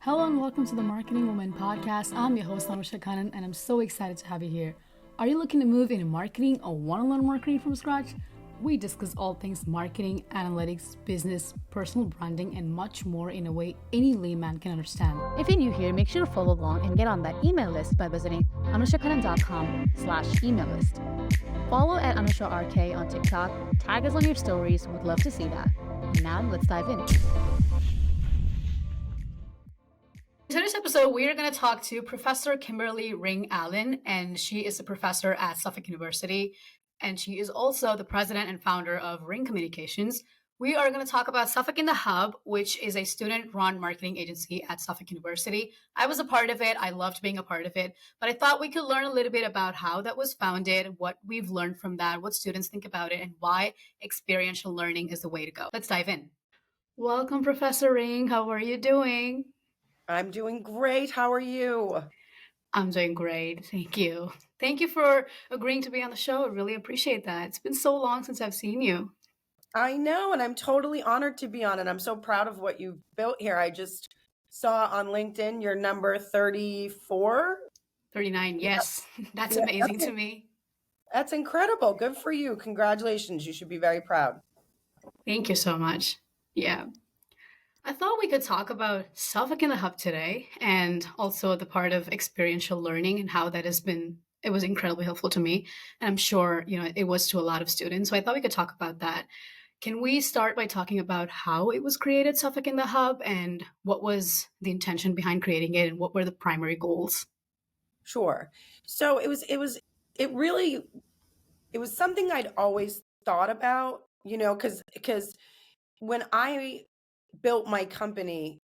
Hello and welcome to the Marketing Woman podcast. I'm your host, Anushka, and I'm so excited to have you here. Are you looking to move into marketing or want to learn marketing from scratch? We discuss all things marketing, analytics, business, personal branding, and much more in a way any layman can understand. If you're new here, make sure to follow along and get on that email list by visiting anushakanan.com/email list. Follow at AnushaRK on TikTok, tag us on your stories, would love to see that. And now let's dive in. In today's episode, we are going to talk to Professor Kimberley Ring Allen, and she is a professor at Suffolk University, and she is also the president and founder of Ring Communications. We are going to talk about Suffix Hub, which is a student-run marketing agency at Suffolk University. I was a part of it. I loved being a part of it, but I thought we could learn a little bit about how that was founded, what we've learned from that, what students think about it, and why experiential learning is the way to go. Let's dive in. Welcome, Professor Ring. How are you doing? I'm doing great. How are you? I'm doing great. Thank you. Thank you for agreeing to be on the show. I really appreciate that. It's been so long since I've seen you. I know, and I'm totally honored to be on it. I'm so proud of what you've built here. I just saw on LinkedIn your number 34. 39, yes. That's Yeah, amazing okay. to me. That's incredible. Good for you. Congratulations. You should be very proud. Thank you so much. Yeah. I thought we could talk about Suffolk in the Hub today and also the part of experiential learning and how that has been, it was incredibly helpful to me. And I'm sure, it was to a lot of students. So I thought we could talk about that. Can we start by talking about how it was created, Suffolk in the Hub, and what was the intention behind creating it and what were the primary goals? Sure. So it was something I'd always thought about, because when I built my company,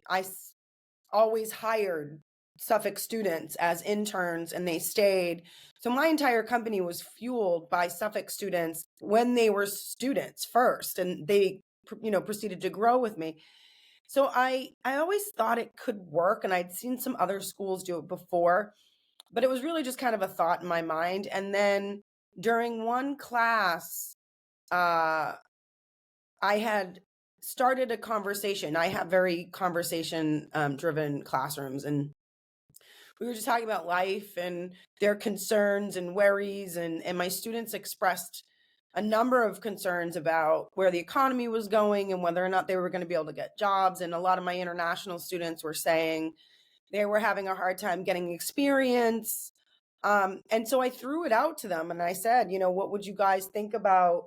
always hired Suffolk students as interns and they stayed. So my entire company was fueled by Suffolk students when they were students first, and they proceeded to grow with me. So I always thought it could work, and I'd seen some other schools do it before, but it was really just kind of a thought in my mind. And then during one class, I had started a conversation. I have very conversation driven classrooms, and we were just talking about life and their concerns and worries, and my students expressed a number of concerns about where the economy was going and whether or not they were going to be able to get jobs. And a lot of my international students were saying they were having a hard time getting experience. And so I threw it out to them and I said, what would you guys think about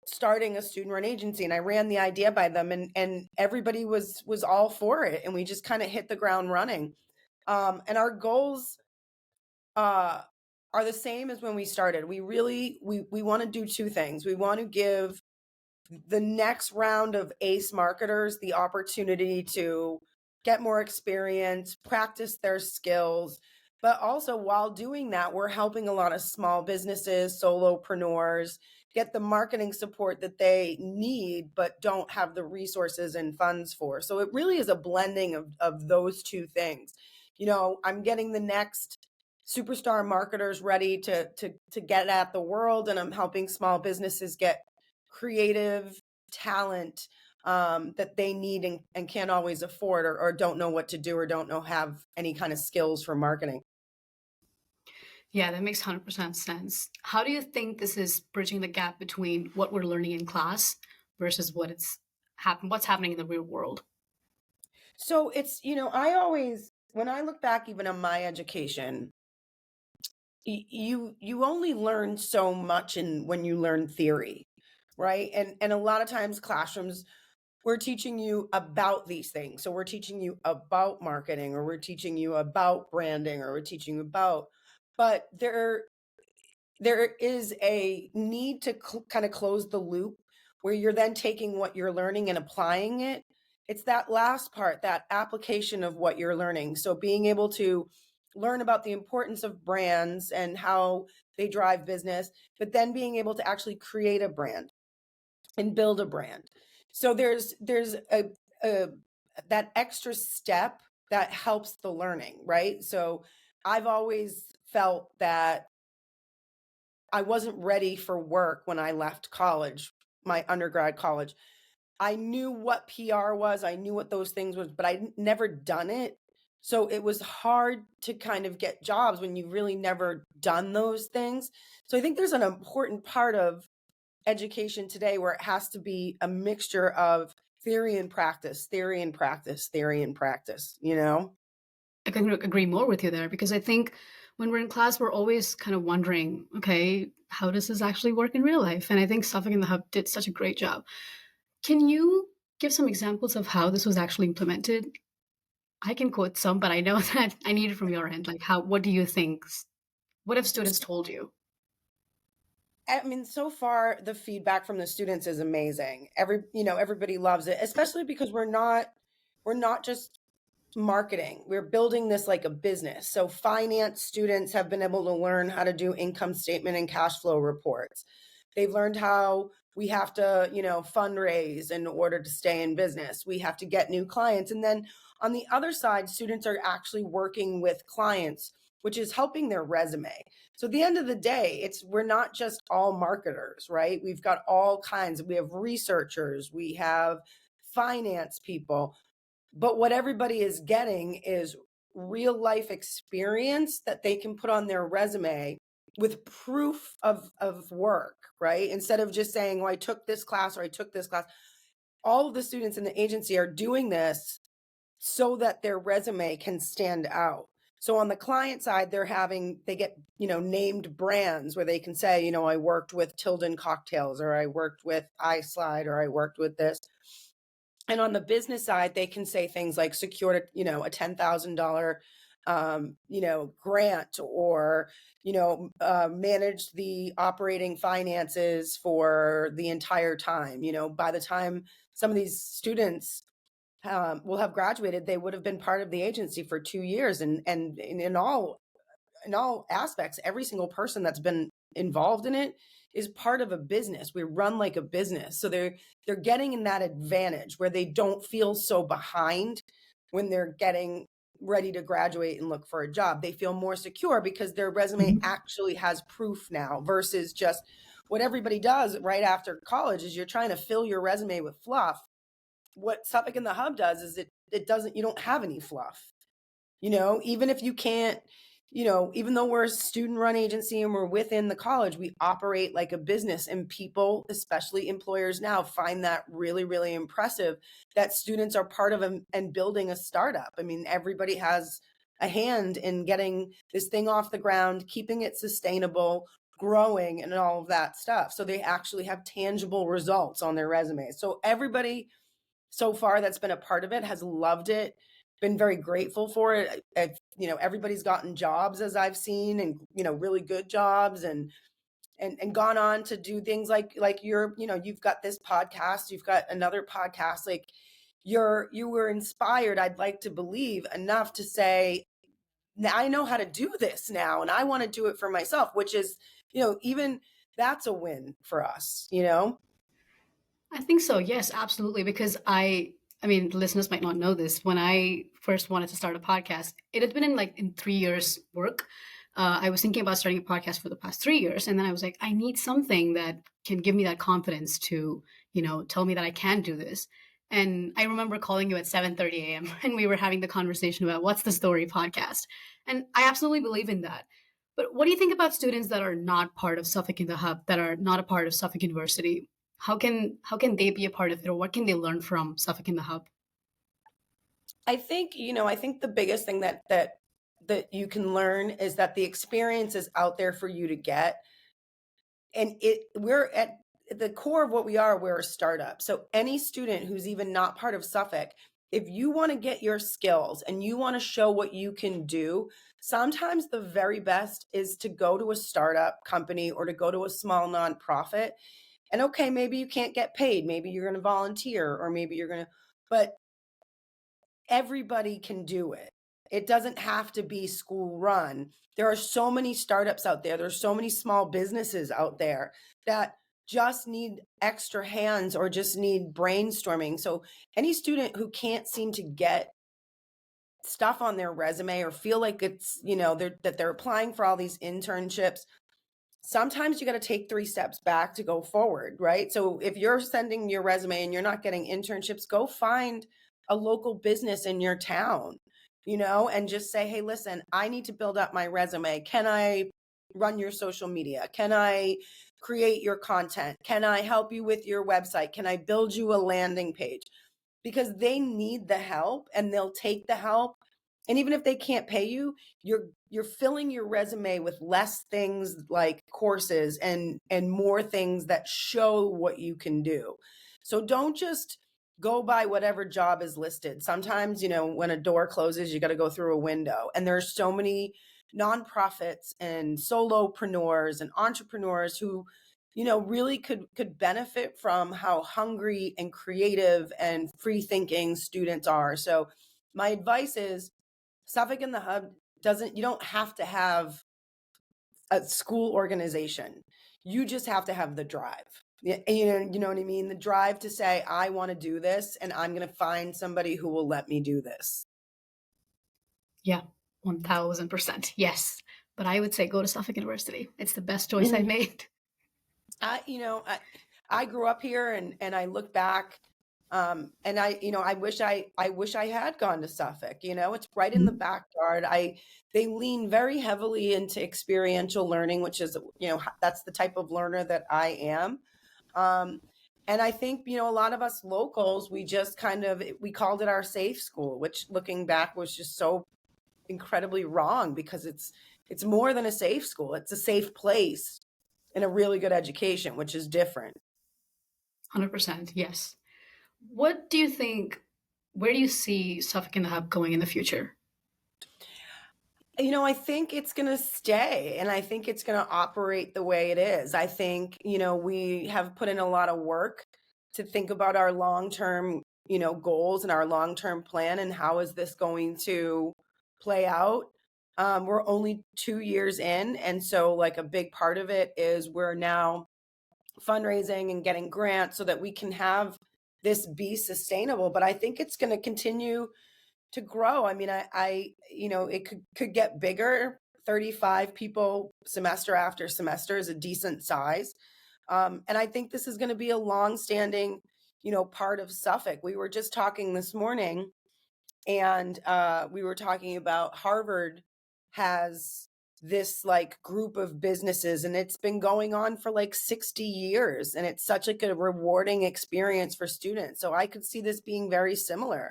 starting a student-run agency? And I ran the idea by them, and everybody was all for it, and we just kind of hit the ground running. And our goals are the same as when we started. We really we want to do two things. We want to give the next round of ACE marketers the opportunity to get more experience, practice their skills. But also, while doing that, we're helping a lot of small businesses, solopreneurs, get the marketing support that they need, but don't have the resources and funds for. So it really is a blending of those two things. I'm getting the next superstar marketers ready to get at the world, and I'm helping small businesses get creative talent that they need and can't always afford, or don't know what to do, or don't have any kind of skills for marketing. Yeah, that makes 100% sense. How do you think this is bridging the gap between what we're learning in class versus what's happening in the real world? So it's, I always, when I look back even on my education, you only learn so much when you learn theory, right? And a lot of times classrooms, we're teaching you about these things. So we're teaching you about marketing, or we're teaching you about branding, or we're teaching you about, but there is a need to kind of close the loop where you're then taking what you're learning and applying it. It's that last part, that application of what you're learning. So being able to learn about the importance of brands and how they drive business, but then being able to actually create a brand and build a brand. So there's a that extra step that helps the learning, right? So I've always felt that I wasn't ready for work when I left college, my undergrad college. I knew what PR was, I knew what those things was, but I'd never done it. So it was hard to kind of get jobs when you've really never done those things. So I think there's an important part of education today where it has to be a mixture of theory and practice, theory and practice, theory and practice, you know? I couldn't agree more with you there because I think when we're in class, we're always kind of wondering, okay, how does this actually work in real life? And I think Suffolk in the Hub did such a great job. Can you give some examples of how this was actually implemented? I can quote some, but I know that I need it from your end. Like, what do you think? What have students told you? I mean, so far the feedback from the students is amazing. Everybody loves it, especially because we're not just marketing. We're building this like a business. So finance students have been able to learn how to do income statement and cash flow reports. They've learned how we have to, fundraise in order to stay in business. We have to get new clients. And then on the other side, students are actually working with clients, which is helping their resume. So at the end of the day, we're not just all marketers, right? We've got all kinds. We have researchers, we have finance people, but what everybody is getting is real life experience that they can put on their resume with proof of work, right? Instead of just saying, "Oh, I took this class," or "I took this class." All of the students in the agency are doing this so that their resume can stand out. So on the client side, they get, named brands where they can say, I worked with Tilden Cocktails, or I worked with iSlide, or I worked with this. And on the business side, they can say things like secured, a $10,000, grant, or, managed the operating finances for the entire time. By the time some of these students will have graduated, they would have been part of the agency for 2 years, and in all aspects, every single person that's been involved in it is part of a business. We run like a business. So they're getting in that advantage where they don't feel so behind when they're getting ready to graduate and look for a job. They feel more secure because their resume Mhm. actually has proof now, versus just what everybody does right after college is you're trying to fill your resume with fluff. What Suffolk in the Hub does is it doesn't, you don't have any fluff. Even if you can't, even though we're a student run agency and we're within the college, we operate like a business, and people, especially employers now, find that really, really impressive that students are part of and building a startup. I mean, everybody has a hand in getting this thing off the ground, keeping it sustainable, growing, and all of that stuff. So they actually have tangible results on their resume. So everybody so far that's been a part of it has loved it, been very grateful for it. Everybody's gotten jobs, as I've seen, and really good jobs, and gone on to do things like you've got this podcast, you've got another podcast, like you were inspired, I'd like to believe, enough to say, "Now I know how to do this now, and I want to do it for myself," which is, even that's a win for us. I think so. Yes, absolutely. Because I mean, the listeners might not know this. When I first wanted to start a podcast, it had been in 3 years work. I was thinking about starting a podcast for the past 3 years, and then I was like, I need something that can give me that confidence to, tell me that I can do this. And I remember calling you at 7:30 a.m. and we were having the conversation about what's the story podcast. And I absolutely believe in that. But what do you think about students that are not part of Suffolk in the Hub, that are not a part of Suffolk University? How can they be a part of it, or what can they learn from Suffolk in the Hub? I think the biggest thing that you can learn is that the experience is out there for you to get. And we're at the core of what we are, we're a startup. So any student who's even not part of Suffolk, if you want to get your skills and you want to show what you can do, sometimes the very best is to go to a startup company or to go to a small nonprofit. And okay, maybe you can't get paid, maybe you're going to volunteer, or maybe you're going to, but everybody can do it. It doesn't have to be school run. There are so many startups out there. There's so many small businesses out there that just need extra hands or just need brainstorming. So any student who can't seem to get stuff on their resume or feel like it's, that they're applying for all these internships, sometimes you got to take 3 steps back to go forward, right? So if you're sending your resume and you're not getting internships, go find a local business in your town, and just say, hey, listen, I need to build up my resume. Can I run your social media? Can I create your content? Can I help you with your website? Can I build you a landing page? Because they need the help and they'll take the help. And even if they can't pay you, you're filling your resume with less things like courses and more things that show what you can do. So don't just go by whatever job is listed. Sometimes, when a door closes, you got to go through a window. And there's so many nonprofits and solopreneurs and entrepreneurs who really could benefit from how hungry and creative and free thinking students are. So my advice is Suffolk in the Hub you don't have to have a school organization. You just have to have the drive. You know what I mean? The drive to say, I want to do this and I'm going to find somebody who will let me do this. Yeah, 1000%. Yes. But I would say go to Suffolk University. It's the best choice I made. I grew up here and I look back, and I wish I had gone to Suffolk. It's right in the backyard. They lean very heavily into experiential learning, which is, that's the type of learner that I am. And I think, a lot of us locals, we just we called it our safe school, which looking back was just so incredibly wrong, because it's more than a safe school. It's a safe place and a really good education, which is different. 100%. Yes. What do you think? Where do you see Suffolk in the Hub going in the future? I think it's going to stay, and I think it's going to operate the way it is. I think, we have put in a lot of work to think about our long-term, goals and our long-term plan and how is this going to play out. We're only 2 years in, and so like a big part of it is we're now fundraising and getting grants so that we can have this be sustainable. But I think it's going to continue to grow. I mean, it could get bigger. 35 people semester after semester is a decent size. And I think this is going to be a long-standing, part of Suffolk. We were just talking this morning, and we were talking about Harvard has this like group of businesses, and it's been going on for like 60 years, and it's such like a rewarding experience for students. So I could see this being very similar.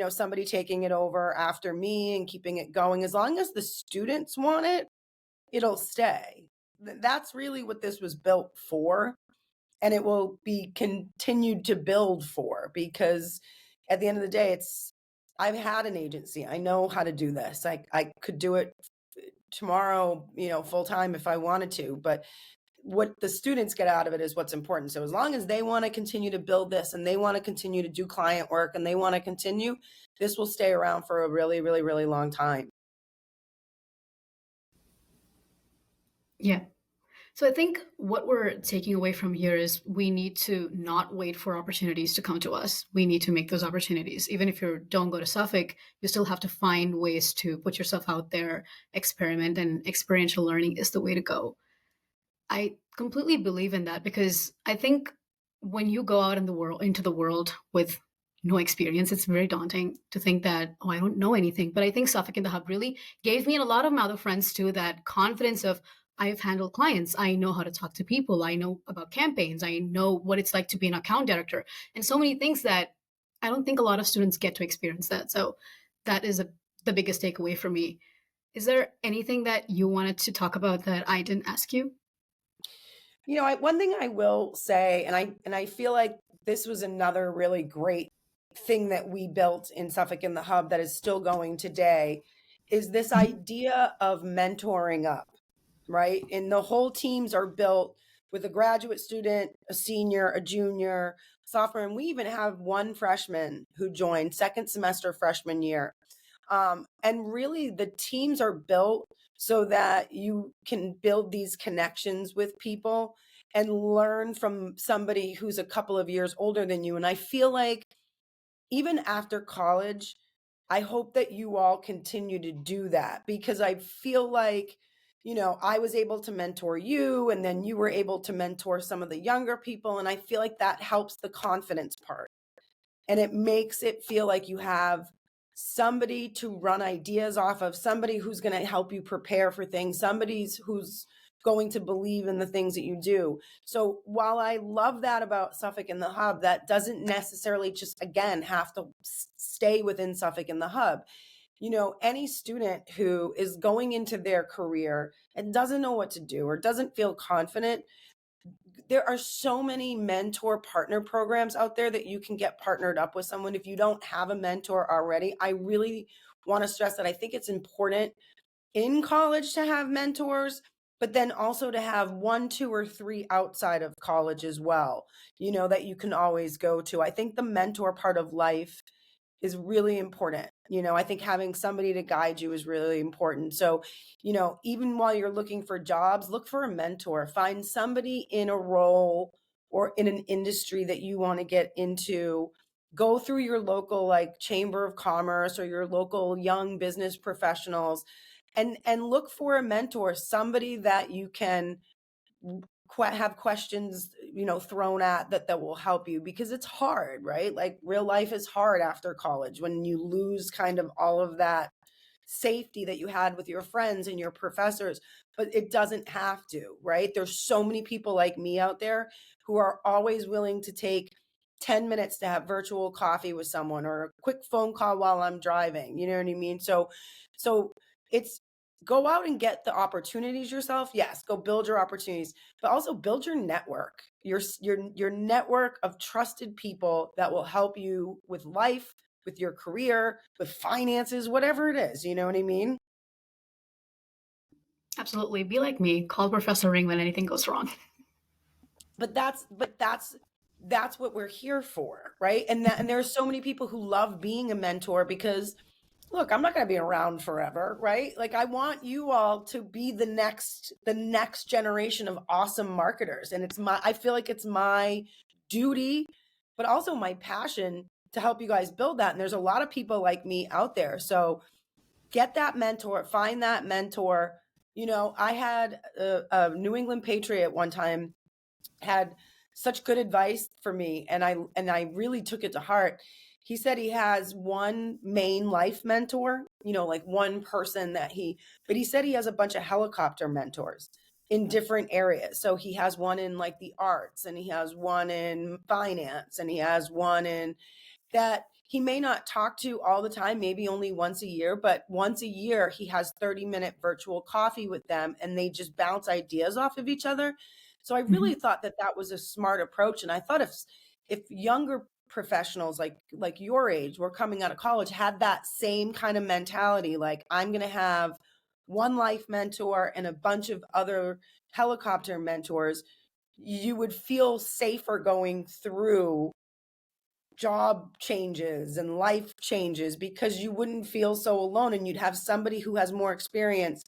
Somebody taking it over after me and keeping it going. As long as the students want it, it'll stay. That's really what this was built for. And it will be continued to build for, because at the end of the day, I've had an agency. I know how to do this. I could do it tomorrow, full time if I wanted to, but what the students get out of it is what's important. So as long as they want to continue to build this and they want to continue to do client work and they want to continue, this will stay around for a really, really, really long time. Yeah. So I think what we're taking away from here is we need to not wait for opportunities to come to us. We need to make those opportunities. Even if you don't go to Suffolk, you still have to find ways to put yourself out there, experiment, and experiential learning is the way to go. I completely believe in that, because I think when you go out into the world with no experience, it's very daunting to think that, oh, I don't know anything. But I think Suffolk in the Hub really gave me and a lot of my other friends too that confidence of, I've handled clients. I know how to talk to people. I know about campaigns. I know what it's like to be an account director, and so many things that I don't think a lot of students get to experience that. So that is the biggest takeaway for me. Is there anything that you wanted to talk about that I didn't ask you? One thing I will say, and I feel like this was another really great thing that we built in Suffolk in the Hub that is still going today, is this idea of mentoring up, right? And the whole teams are built with a graduate student, a senior, a junior, sophomore, and we even have one freshman who joined second semester freshman year. And really the teams are built so that you can build these connections with people and learn from somebody who's a couple of years older than you. And I feel like even after college, I hope that you all continue to do that, because I feel like, I was able to mentor you, and then you were able to mentor some of the younger people. And I feel like that helps the confidence part. And it makes it feel like you have somebody to run ideas off of, somebody who's going to help you prepare for things, who's going to believe in the things that you do. So while I love that about Suffolk and the Hub, that doesn't necessarily just, again, have to stay within Suffolk and the Hub. Any student who is going into their career and doesn't know what to do or doesn't feel confident, there are so many mentor partner programs out there that you can get partnered up with someone if you don't have a mentor already. I really want to stress that I think it's important in college to have mentors, but then also to have 1, 2, or 3 outside of college as well, that you can always go to. I think the mentor part of life is really important. I think having somebody to guide you is really important. So, even while you're looking for jobs, look for a mentor, find somebody in a role or in an industry that you want to get into. Go through your local chamber of commerce or your local young business professionals and look for a mentor, somebody that you can have questions thrown at that will help you, because it's hard, right? Like real life is hard after college when you lose kind of all of that safety that you had with your friends and your professors. But it doesn't have to, right? There's so many people like me out there who are always willing to take 10 minutes to have virtual coffee with someone or a quick phone call while I'm driving, you know what I mean? So it's go out and get the opportunities yourself. Yes, go build your opportunities, but also build your network, your network of trusted people that will help you with life, with your career, with finances, whatever it is. You know what I mean? Absolutely. Be like me. Call Professor Ring when anything goes wrong. But that's what we're here for, right? And there's so many people who love being a mentor because look, I'm not going to be around forever, right? Like I want you all to be the next generation of awesome marketers, and I feel like it's my duty, but also my passion to help you guys build that. And there's a lot of people like me out there. So get that mentor, find that mentor. I had a New England Patriot one time had such good advice for me, and I really took it to heart. He said he has one main life mentor, like one person but he said he has a bunch of helicopter mentors in different areas. So he has one in like the arts, and he has one in finance, and he has one in that he may not talk to all the time, maybe only once a year, but once a year he has 30-minute virtual coffee with them, and they just bounce ideas off of each other. So I really thought that was a smart approach. And I thought if younger professionals like your age were coming out of college had that same kind of mentality, like I'm going to have one life mentor and a bunch of other helicopter mentors, you would feel safer going through job changes and life changes because you wouldn't feel so alone, and you'd have somebody who has more experience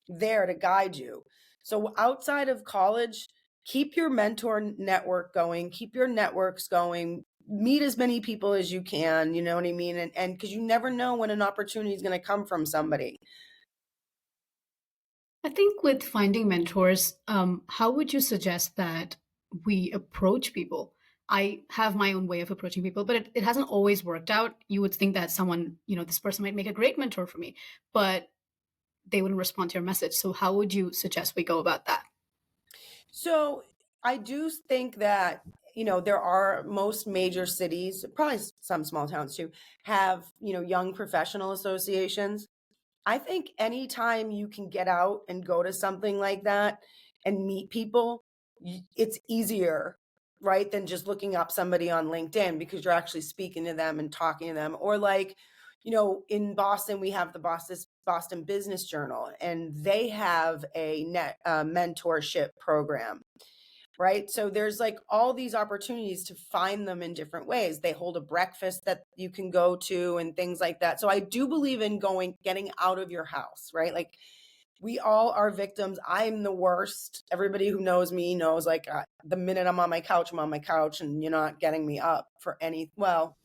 there to guide you. So outside of college, keep your mentor network going, keep your networks going, meet as many people as you can, you know what I mean? And because you never know when an opportunity is going to come from somebody. I think with finding mentors, how would you suggest that we approach people? I have my own way of approaching people, but it hasn't always worked out. You would think that someone, this person might make a great mentor for me, but they wouldn't respond to your message. So how would you suggest we go about that? So I do think that, there are most major cities, probably some small towns too, have, young professional associations. I think anytime you can get out and go to something like that and meet people, it's easier, right, than just looking up somebody on LinkedIn, because you're actually speaking to them and talking to them. Or like, in Boston, we have the Boston Business Journal, and they have a mentorship program. Right. So there's like all these opportunities to find them in different ways. They hold a breakfast that you can go to and things like that. So I do believe in getting out of your house, right? Like we all are victims. I'm the worst. Everybody who knows me knows like the minute I'm on my couch, I'm on my couch, and you're not getting me up for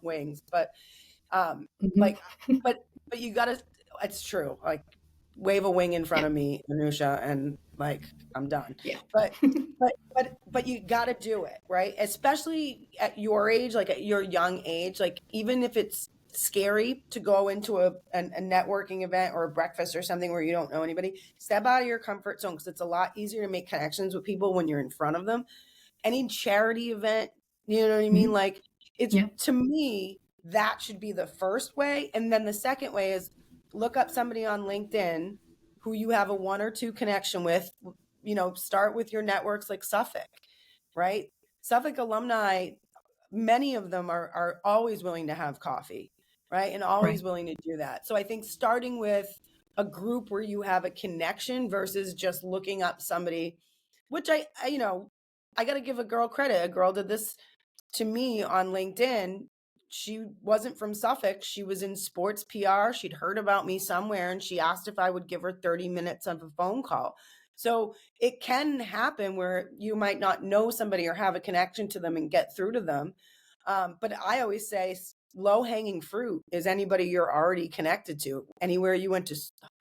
wings. But Mhm. like, but you gotta, it's true. Like wave a wing in front of me, Anusha, and like I'm done. Yeah. But you got to do it, right? Especially at your age, like at your young age, like even if it's scary to go into a networking event or a breakfast or something where you don't know anybody, step out of your comfort zone, because it's a lot easier to make connections with people when you're in front of them. Any charity event, you know what I mean? Like it's to me, that should be the first way. And then the second way is look up somebody on LinkedIn who you have a 1 or 2 connection with. Start with your networks like Suffolk, right? Suffolk alumni, many of them are always willing to have coffee, right? And always willing to do that. So I think starting with a group where you have a connection versus just looking up somebody, which I got to give a girl credit. A girl did this to me on LinkedIn. She wasn't from Suffolk. She was in sports PR. She'd heard about me somewhere, and she asked if I would give her 30 minutes of a phone call. So it can happen where you might not know somebody or have a connection to them and get through to them. But I always say low-hanging fruit is anybody you're already connected to, anywhere you went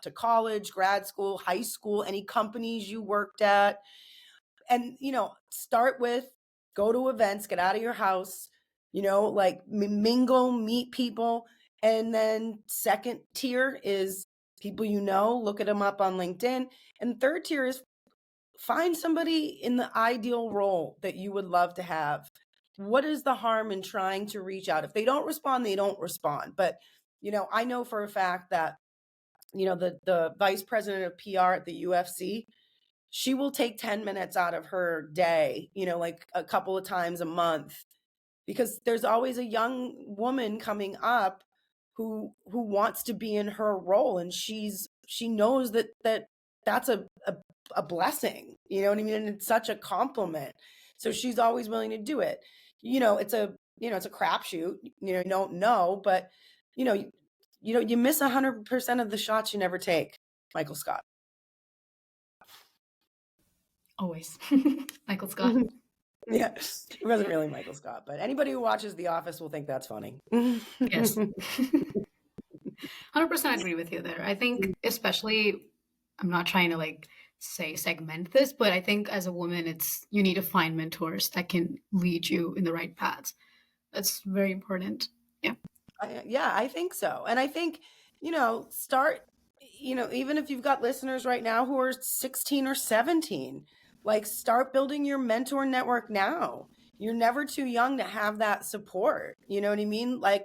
to college, grad school, high school, any companies you worked at. And, start with, go to events, get out of your house, like mingle, meet people. And then second tier is people look at them up on LinkedIn. And third tier is find somebody in the ideal role that you would love to have. What is the harm in trying to reach out? If they don't respond, they don't respond. But, I know for a fact that, the vice president of PR at the UFC, she will take 10 minutes out of her day, like a couple of times a month, because there's always a young woman coming up who wants to be in her role. And she knows that's a blessing, you know what I mean? And it's such a compliment. So she's always willing to do it. It's a crapshoot, you don't know, but you miss 100% of the shots you never take. Michael Scott. Always. Michael Scott. Yeah, it wasn't really Michael Scott, but anybody who watches The Office will think that's funny. Yes. 100% agree with you there. I think especially, I'm not trying to segment this, but I think as a woman, you need to find mentors that can lead you in the right paths. That's very important. Yeah. I think so. And I think, start, even if you've got listeners right now who are 16 or 17, start building your mentor network now. You're never too young to have that support. You know what I mean? Like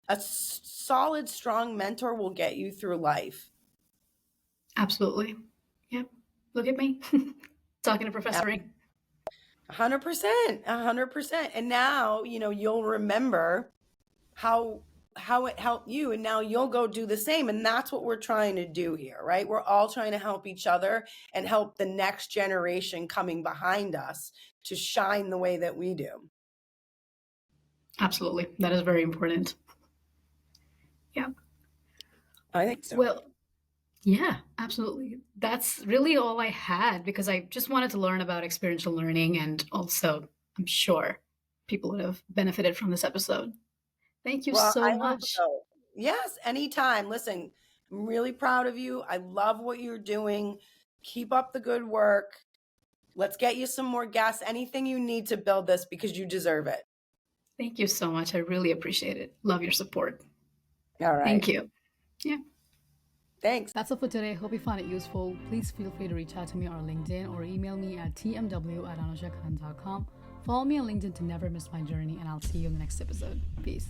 a solid, strong mentor will get you through life. Absolutely. Yeah. Look at me talking to Professor Ring. 100%. And now, you'll remember how it helped you, and now you'll go do the same. And that's what we're trying to do here, right? We're all trying to help each other and help the next generation coming behind us to shine the way that we do. Absolutely. That is very important. Yeah. I think so. Well, yeah, absolutely. That's really all I had, because I just wanted to learn about experiential learning, and also I'm sure people would have benefited from this episode. Thank you so much. So. Yes, anytime. Listen, I'm really proud of you. I love what you're doing. Keep up the good work. Let's get you some more guests, anything you need to build this, because you deserve it. Thank you so much. I really appreciate it. Love your support. All right. Thank you. Yeah. Thanks. That's all for today. Hope you found it useful. Please feel free to reach out to me on LinkedIn or email me at tmw@anushakaran.com. Follow me on LinkedIn to never miss my journey, and I'll see you in the next episode. Peace.